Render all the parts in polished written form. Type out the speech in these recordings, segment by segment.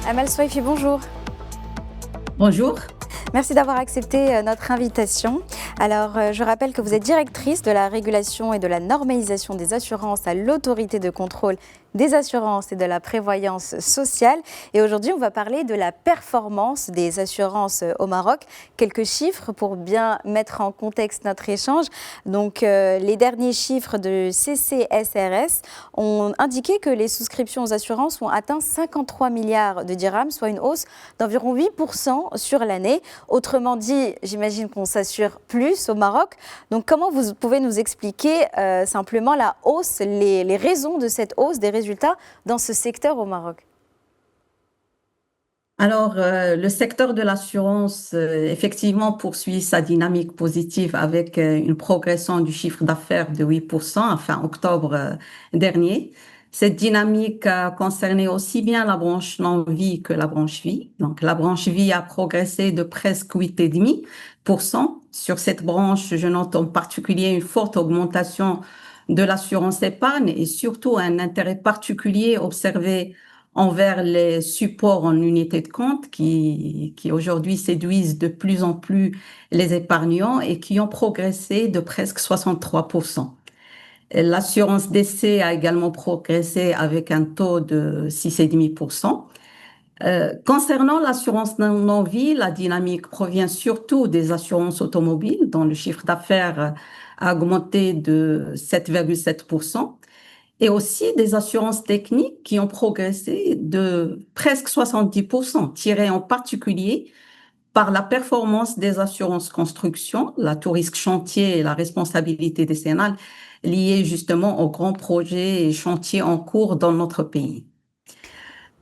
Amal Swaifi, bonjour. Bonjour. Merci d'avoir accepté notre invitation. Alors, je rappelle que vous êtes directrice de la régulation et de la normalisation des assurances à l'autorité de contrôle des assurances et de la prévoyance sociale. Et aujourd'hui, on va parler de la performance des assurances au Maroc. Quelques chiffres pour bien mettre en contexte notre échange. Donc, les derniers chiffres de CCSRS ont indiqué que les souscriptions aux assurances ont atteint 53 milliards de dirhams, soit une hausse d'environ 8% sur l'année. Autrement dit, j'imagine qu'on s'assure plus au Maroc. Donc, comment vous pouvez nous expliquer simplement la hausse, les raisons de cette hausse des résultats dans ce secteur au Maroc? Alors, le secteur de l'assurance, effectivement, poursuit sa dynamique positive avec une progression du chiffre d'affaires de 8% à fin octobre dernier. Cette dynamique a concerné aussi bien la branche non-vie que la branche vie. Donc, la branche vie a progressé de presque 8,5%. Sur cette branche, je note en particulier une forte augmentation de l'assurance épargne et surtout un intérêt particulier observé envers les supports en unité de compte qui aujourd'hui séduisent de plus en plus les épargnants et qui ont progressé de presque 63%. L'assurance décès a également progressé avec un taux de 6,5%. Concernant l'assurance non-vie, la dynamique provient surtout des assurances automobiles dont le chiffre d'affaires a augmenté de 7,7%. Et aussi des assurances techniques qui ont progressé de presque 70%, tirées en particulier par la performance des assurances construction, la tout risque chantier et la responsabilité décennale liées justement aux grands projets et chantiers en cours dans notre pays.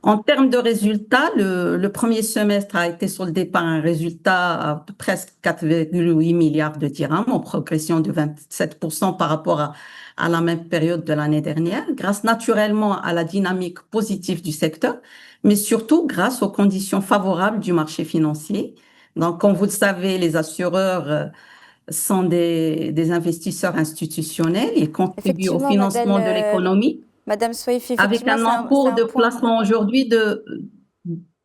En termes de résultats, le premier semestre a été soldé par un résultat de presque 4,8 milliards de dirhams, en progression de 27% par rapport à la même période de l'année dernière, grâce naturellement à la dynamique positive du secteur, mais surtout grâce aux conditions favorables du marché financier. Donc, comme vous le savez, les assureurs sont des investisseurs institutionnels. Ils contribuent au Effectivement, financement de l'économie Madame Swaifi, avec effectivement, un c'est encours un de point. placement aujourd'hui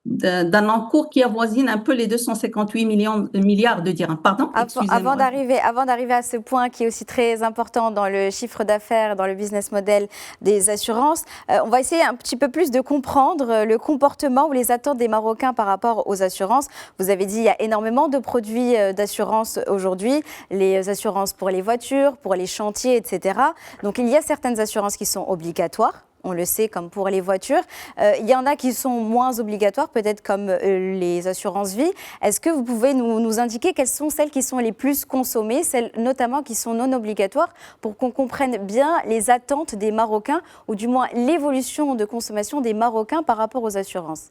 d'un encours qui avoisine un peu les 258 milliards de dirhams. Pardon, Avant excusez-moi. d'arriver à ce point qui est aussi très important dans le chiffre d'affaires, dans le business model des assurances, on va essayer un petit peu plus de comprendre le comportement ou les attentes des Marocains par rapport aux assurances. Vous avez dit qu'il y a énormément de produits d'assurance aujourd'hui, les assurances pour les voitures, pour les chantiers, etc. Donc il y a certaines assurances qui sont obligatoires. On le sait, comme pour les voitures. Il y en a qui sont moins obligatoires, peut-être comme les assurances vie. Est-ce que vous pouvez nous indiquer quelles sont celles qui sont les plus consommées, celles notamment qui sont non obligatoires, pour qu'on comprenne bien les attentes des Marocains, ou du moins l'évolution de consommation des Marocains par rapport aux assurances?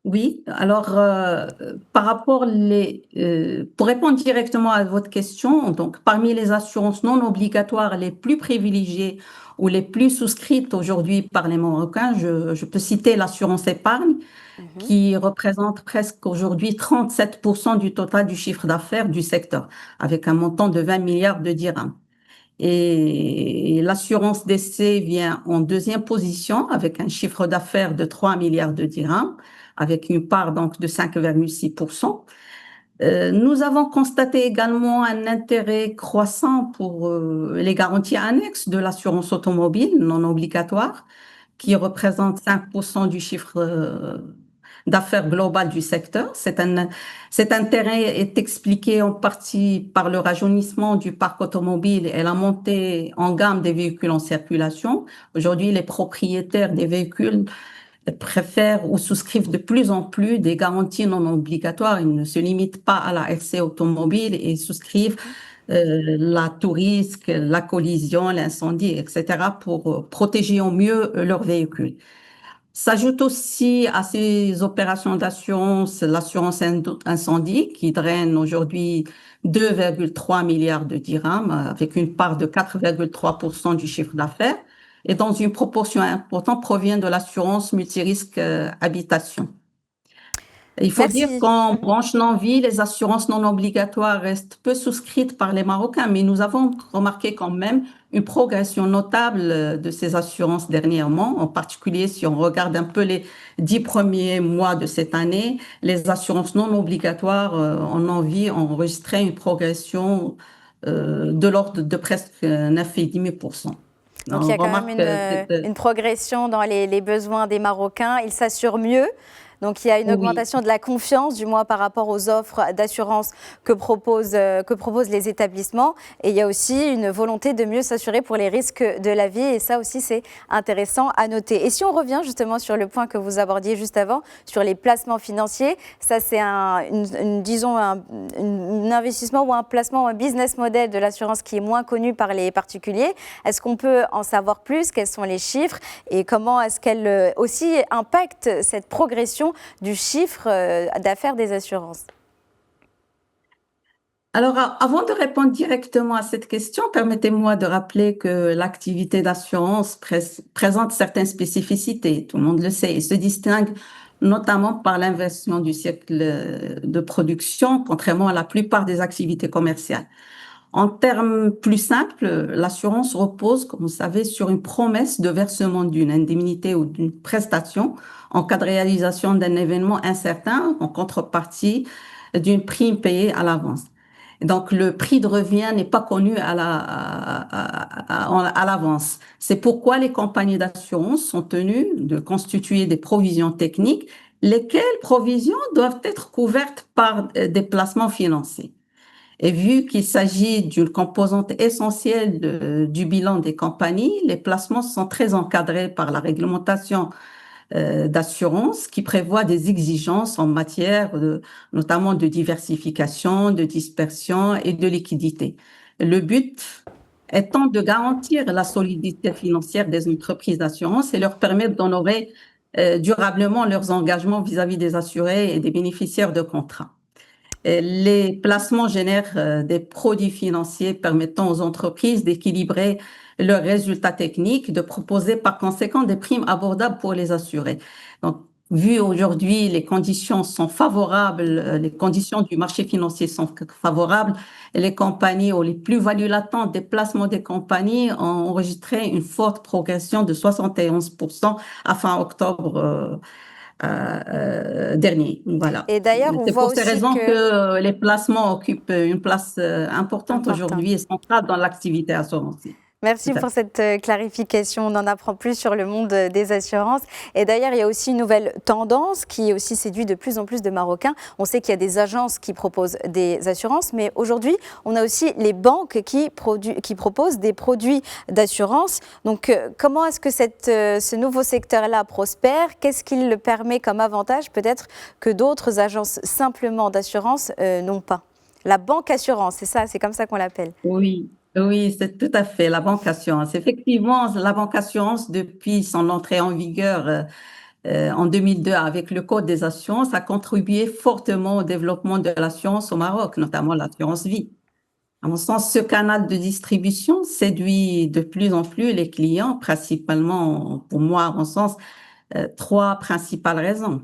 Oui, alors par rapport pour répondre directement à votre question, donc parmi les assurances non obligatoires les plus privilégiées ou les plus souscrites aujourd'hui par les Marocains, je peux citer l'assurance épargne qui représente presque aujourd'hui 37% du total du chiffre d'affaires du secteur, avec un montant de 20 milliards de dirhams. Et l'assurance décès vient en deuxième position avec un chiffre d'affaires de 3 milliards de dirhams, avec une part donc de 5,6%. Nous avons constaté également un intérêt croissant pour les garanties annexes de l'assurance automobile non obligatoire, qui représente 5% du chiffre d'affaires global du secteur. Cet intérêt est expliqué en partie par le rajeunissement du parc automobile et la montée en gamme des véhicules en circulation. Aujourd'hui, les propriétaires des véhicules préfèrent ou souscrivent de plus en plus des garanties non obligatoires. Ils ne se limitent pas à la RC automobile et souscrivent la tout risque, la collision, l'incendie, etc. pour protéger au mieux leur véhicule. S'ajoute aussi à ces opérations d'assurance l'assurance incendie qui draine aujourd'hui 2,3 milliards de dirhams avec une part de 4,3% du chiffre d'affaires et dans une proportion importante provient de l'assurance multirisque habitation. Il faut dire Merci. qu'en branche non-vie, les assurances non obligatoires restent peu souscrites par les Marocains, mais nous avons remarqué quand même une progression notable de ces assurances dernièrement, en particulier si on regarde un peu les 10 premiers mois de cette année, les assurances non obligatoires en non-vie ont enregistré une progression de l'ordre de presque 9,5%. Donc il y On a quand même remarque une progression dans les besoins des Marocains. Ils s'assurent mieux. Donc il y a une oui. augmentation de la confiance, du moins par rapport aux offres d'assurance que proposent les établissements. Et il y a aussi une volonté de mieux s'assurer pour les risques de la vie. Et ça aussi, c'est intéressant à noter. Et si on revient justement sur le point que vous abordiez juste avant, sur les placements financiers, ça c'est disons un investissement ou un placement, un business model de l'assurance qui est moins connu par les particuliers. Est-ce qu'on peut en savoir plus? Quels sont les chiffres? Et comment est-ce qu'elle aussi impacte cette progression du chiffre d'affaires des assurances? Alors, avant de répondre directement à cette question, permettez-moi de rappeler que l'activité d'assurance présente certaines spécificités, tout le monde le sait, et se distingue notamment par l'inversion du cycle de production, contrairement à la plupart des activités commerciales. En termes plus simples, l'assurance repose, comme vous savez, sur une promesse de versement d'une indemnité ou d'une prestation en cas de réalisation d'un événement incertain en contrepartie d'une prime payée à l'avance. Donc, le prix de revient n'est pas connu à l'avance. C'est pourquoi les compagnies d'assurance sont tenues de constituer des provisions techniques, lesquelles provisions doivent être couvertes par des placements financiers. Et vu qu'il s'agit d'une composante essentielle du bilan des compagnies, les placements sont très encadrés par la réglementation d'assurance qui prévoit des exigences en matière notamment de diversification, de dispersion et de liquidité. Le but étant de garantir la solidité financière des entreprises d'assurance et leur permettre d'honorer durablement leurs engagements vis-à-vis des assurés et des bénéficiaires de contrats. Les placements génèrent des produits financiers permettant aux entreprises d'équilibrer leurs résultats techniques, de proposer par conséquent des primes abordables pour les assurés. Donc, vu aujourd'hui, les conditions sont favorables, les conditions du marché financier sont favorables, les compagnies ou les plus-values latentes des placements des compagnies ont enregistré une forte progression de 71% à fin octobre dernier. Voilà. Et d'ailleurs, on C'est voit pour ces aussi raisons que que les placements occupent une place importante important. aujourd'hui et centrale dans l'activité assurantielle. Tout Merci à pour fait. cette clarification. On en apprend plus sur le monde des assurances. Et d'ailleurs, il y a aussi une nouvelle tendance qui aussi séduit de plus en plus de Marocains. On sait qu'il y a des agences qui proposent des assurances, mais aujourd'hui, on a aussi les banques qui proposent des produits d'assurance. Donc, comment est-ce que ce nouveau secteur-là prospère? Qu'est-ce qu'il le permet comme avantage peut-être que d'autres agences simplement d'assurance n'ont pas? La banque assurance, c'est ça, c'est comme ça qu'on l'appelle. Oui, oui, c'est tout à fait la banque assurance. Effectivement, la banque assurance, depuis son entrée en vigueur en 2002 avec le Code des assurances, a contribué fortement au développement de l'assurance au Maroc, notamment l'assurance vie. À mon sens, ce canal de distribution séduit de plus en plus les clients, principalement, pour moi, à mon sens, trois principales raisons.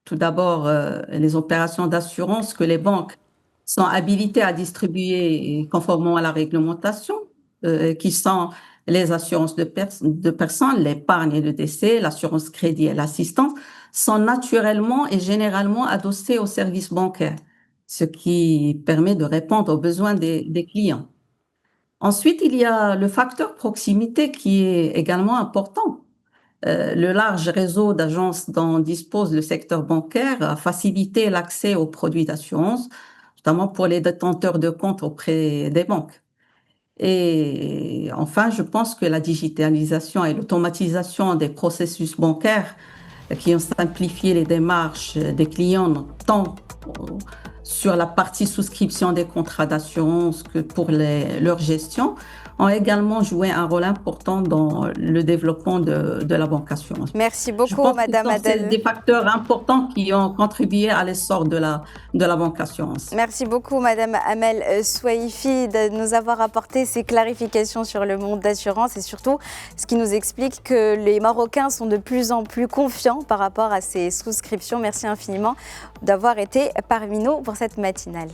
Tout d'abord, les opérations d'assurance que les banques sont habilitées à distribuer conformément à la réglementation, qui sont les assurances de personnes, l'épargne et le décès, l'assurance crédit et l'assistance, sont naturellement et généralement adossées aux services bancaires, ce qui permet de répondre aux besoins des clients. Ensuite, il y a le facteur proximité qui est également important. Le large réseau d'agences dont dispose le secteur bancaire a facilité l'accès aux produits d'assurance, notamment pour les détenteurs de comptes auprès des banques. Et enfin, je pense que la digitalisation et l'automatisation des processus bancaires qui ont simplifié les démarches des clients, tant sur la partie souscription des contrats d'assurance que pour leur gestion, ont également joué un rôle important dans le développement de la banque assurance. Merci Je beaucoup, pense que Madame c'est Adel. des facteurs importants qui ont contribué à l'essor de la banque assurance. Merci beaucoup, Madame Amel Souaifi, de nous avoir apporté ces clarifications sur le monde d'assurance et surtout ce qui nous explique que les Marocains sont de plus en plus confiants par rapport à ces souscriptions. Merci infiniment d'avoir été parmi nous pour cette matinale.